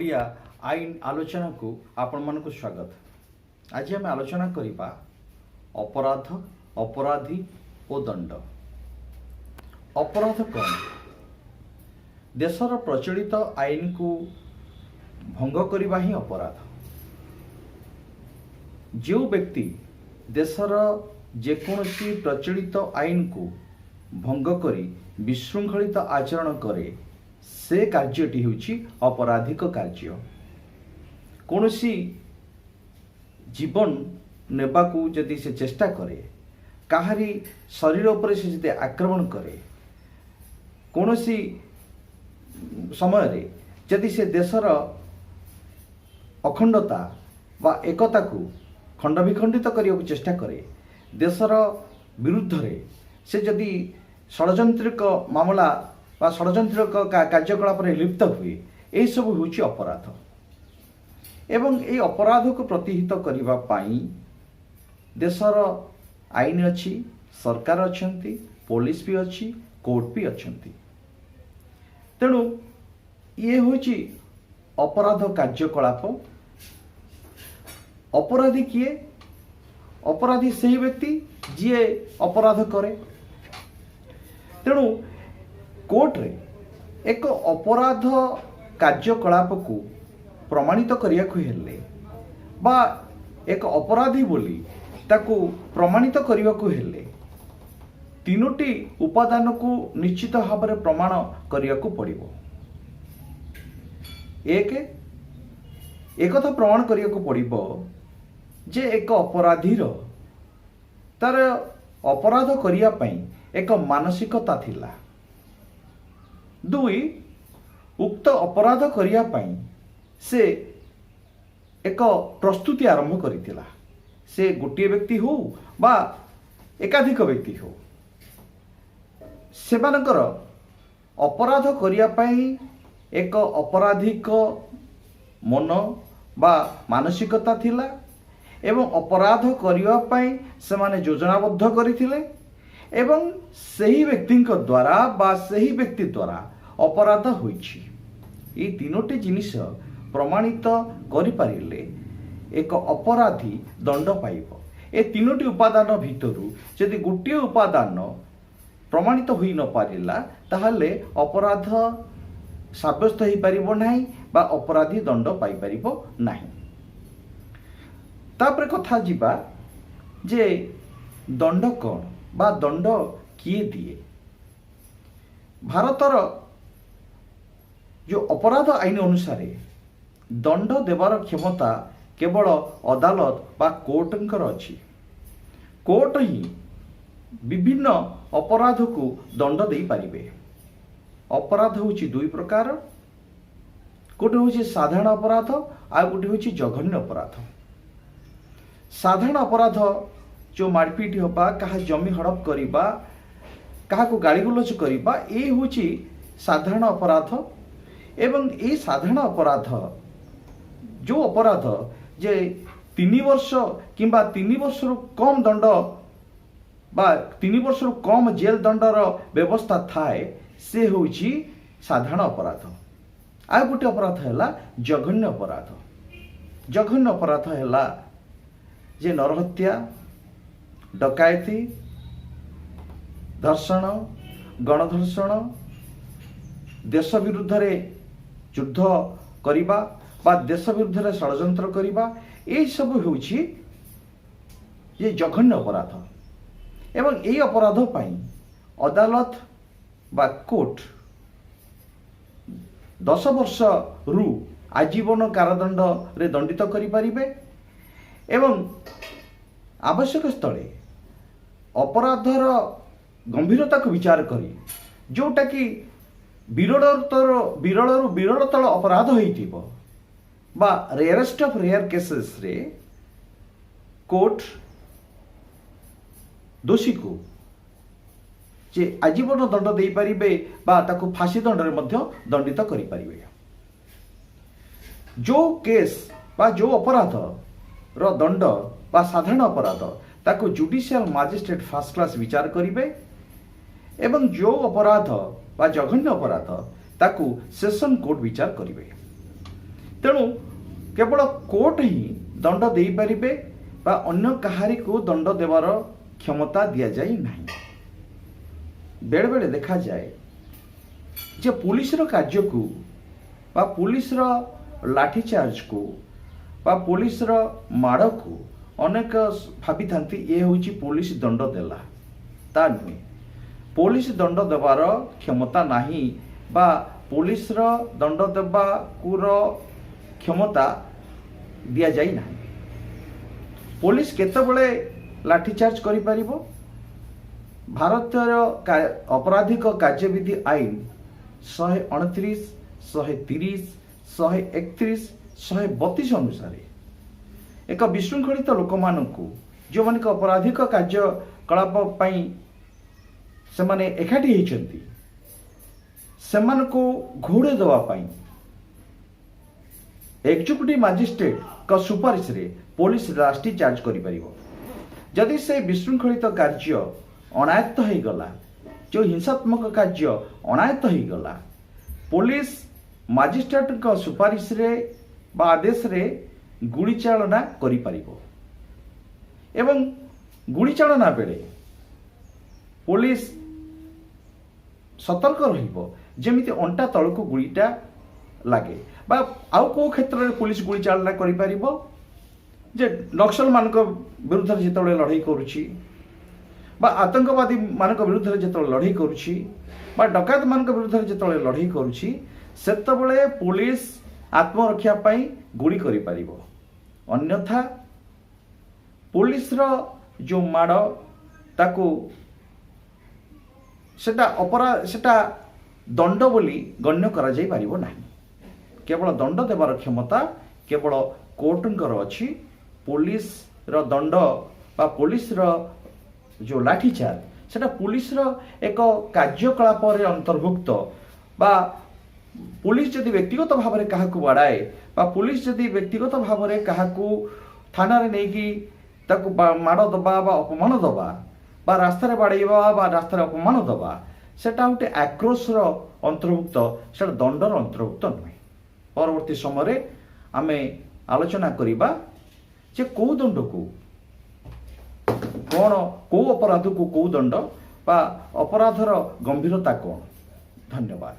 ओडिया आईन आलोचना को आपण मान को स्वागत। आज आम आलोचना करबा अपराध, अपराधी और दंड। अपराध कौन? देशर प्रचलित आईन को भंग करबा ही अपराध। जो व्यक्ति देशर जेकोसी प्रचलित आईन को भंग करी विशृंखलित आचरण करे से कार्यटी होची अपराधिक कार्य। कौनसी जीवन नेबाकू जदि से चेष्टा करे, काहारी शरीर उपर से जदि आक्रमण करे, कौनसी समय रे जदि से देशर अखंडता वा एकता को खंड विखंडित करने को चेष्टा करे, देशर विरुद्ध रे से जदि षड्यंत्रिक मामला बा षड्यंत्रिक कार्यकलाप लिप्त हुए, यही सब होची अपराध। एवं ये अपराध को प्रतिहित करबा पाई देशर आईन अच्छी, सरकार अच्छी, पुलिस भी अच्छी, कोर्ट भी अच्छी। तेणु ये होची अपराध कार्यकलाप। अपराधी किए? अपराधी सही व्यक्ति जी अपराध करे। तेणु कोर्ट रे एक अपराध कार्यकलाप को प्रमाणित करिया को हेले बा एक अपराधी बोली ताकू प्रमाणित करिया को हेले तीनोटी उपादान को निश्चित भाव में प्रमाण करिया को पड़िबो। एक कथा प्रमाण करिया को पड़िबो जे एक अपराधीर तार अपराध करिया पई एक मानसिकता थिला। दुई, उक्त अपराध करिया पई से एक प्रस्तुति आरंभ करितिला। से गोटे व्यक्ति हो बा एकाधिक व्यक्ति हो, सेमानकर अपराध करिया पई एक अपराधिक मन बा मानसिकता थिला एवं अपराध करिया पई सेमाने योजनाबद्ध करिथिले एवं सही व्यक्ति द्वारा बा सही व्यक्ति द्वारा अपराध होइछि। ये तीनोटी जिनिस प्रमाणित करि पारिले एक अपराधी दंड पाइब। ए तीनोटी उपादान भितरु यदि गोटे उपादान प्रमाणित होई न पारिला ताहले अपराध साब्यस्त होई पारिबो नाही बा अपराधी दंड पाई पारिबो नाही। तापर कथा जिबा जे दंड कौन बा दंड किए दिए। भारतर जो अपराध आईन अनुसार दंड देवार क्षमता केवल अदालत बा कोर्टंकर अच्छी। कोर्ट ही विभिन्न अपराध को दंड दे पारिबे। अपराध होची दुई प्रकार, गोटे होची साधारण अपराध आ गोटे होची जघन्य अपराध। साधारण अपराध जो मारपीट होबा, कहा जमी हड़प करिबा, कहा को गाली गुलच करिबा, ए होची साधारण अपराध। एवं ये साधारण अपराध जो अपराध जे 3 वर्ष किंबा 3 वर्ष कम दंड बा 3 वर्ष कम जेल दंडर व्यवस्था थाए से होची साधारण अपराध। आ गोटे अपराध हैला जघन्य अपराध। जघन्य अपराध हैला जे नरहत्या, डकायती, धर्षण, गणधर्षण, देश विरुद्ध रे युद्ध करिबा बा देश विरुद्ध रे षड्यंत्र करिबा, ये सब होची ये जघन्य अपराध। एवं ये अपराध पाई अदालत बा कोर्ट 10 वर्ष रु आजीवन कारादंड रे दंडित करि परिबे। एवं आवश्यक स्थले अपराधर गंभीरता को विचार करी जोटा कि विरल विरलतल अपराध होइतिबो बा रेयरेस्ट ऑफ रेयर केसेस रे कोर्ट दोषी को जे आजीवन दंड दे पारिबे बा ताको फांसी दंड रे मध्य दंडित करि पारिबे। जो केस बा जो अपराध रो दंड बा साधारण अपराध ताको जुडिशियल मजिस्ट्रेट फर्स्ट क्लास विचार करिबे एवं जो अपराध बा जघन्य अपराध ताकू सेशन कोर्ट विचार करिवे। तेणु केवल कोर्ट ही दंड दे पारिबे बा अन्य कहारी को दंड देवार क्षमता दिया जाए नहीं। बेले बेले देखा जाए जे पुलिस रो कार्य को बा पुलिस रो लाठीचार्ज को बा पुलिस रो माड़ को अनेक भावी था ये हूँ पुलिस दंड देला, ता नुहे पुलिस दंड देवार क्षमता नहीं बा पुलिस रो दंड देवा क्षमता दिया जाई ना। पुलिस केतबेले लाठीचार्ज करि परिबो? भारतीय अपराधिक कार्यविधि आईन 129, 130, 131, 132 अनुसार एक विशृंखलित लोक मानू जो मान अपराधिक कार्यकलाप से माने एकाठी होती से घोड़े देवाई एक्जिक्यूटिव मजिस्ट्रेट का सुपारिश रे पुलिस लाठीचार्ज करि जदि से विशृंखलित कार्य अनायत्त हो गला, जो हिंसात्मक कार्य अनायत्त हो गला, पुलिस मजिस्ट्रेट का सुपारिश रे बा आदेश रे गुड़ी चालना करि परिबो एवं गुड़ी चालना बेले पुलिस सतर्क रहिबो जेमिति अंटा तळको गुड़ीटा लागे बा आउ को क्षेत्र में पुलिस गुड़ी चालना करि परिबो जे नक्सल मान विरुद्ध में जिते लड़ाई करुच्ची बा आतंकवादी मान विरुद्ध में जिते लड़ाई करुच्ची बा डकायत मान विरुद्ध में जिते लड़ाई करुच्ची सेतबेले पुलिस आत्मरक्षा पाई गुड़ी करि परिबो। अन्यथा पुलिस रो जो माड़ ताकू सेटा अपराध सेटा दंड बोली गण्य करा जाई परिबो नाही। केवल दंड देवार क्षमता केवल कोर्टंकर अच्छी। पुलिस रो दंड बा पुलिस रो जो लाठीचार्ज सेटा पुलिस रो एक कार्यकलाप अंतर्भुक्त बा पुलिस जदि व्यक्तिगत भाव में क्या बाड़ाए बा पुलिस जदि व्यक्तिगत भाव में क्या थाना रे नहीं ताकू माड़ दबा बा अपमान दबा बा रास्ता बाड़ेबा बा रास्ता अपमान दबा सेटा गोटे आक्रोश अंतर्भुक्त से दंडर अंतर्भुक्त नुहे। परवर्ती समय आमे आलोचना करिबा जे कौ दंड को कौन कौ अपराध को कौ दंड बा अपराधर गंभीरता कौन। धन्यवाद।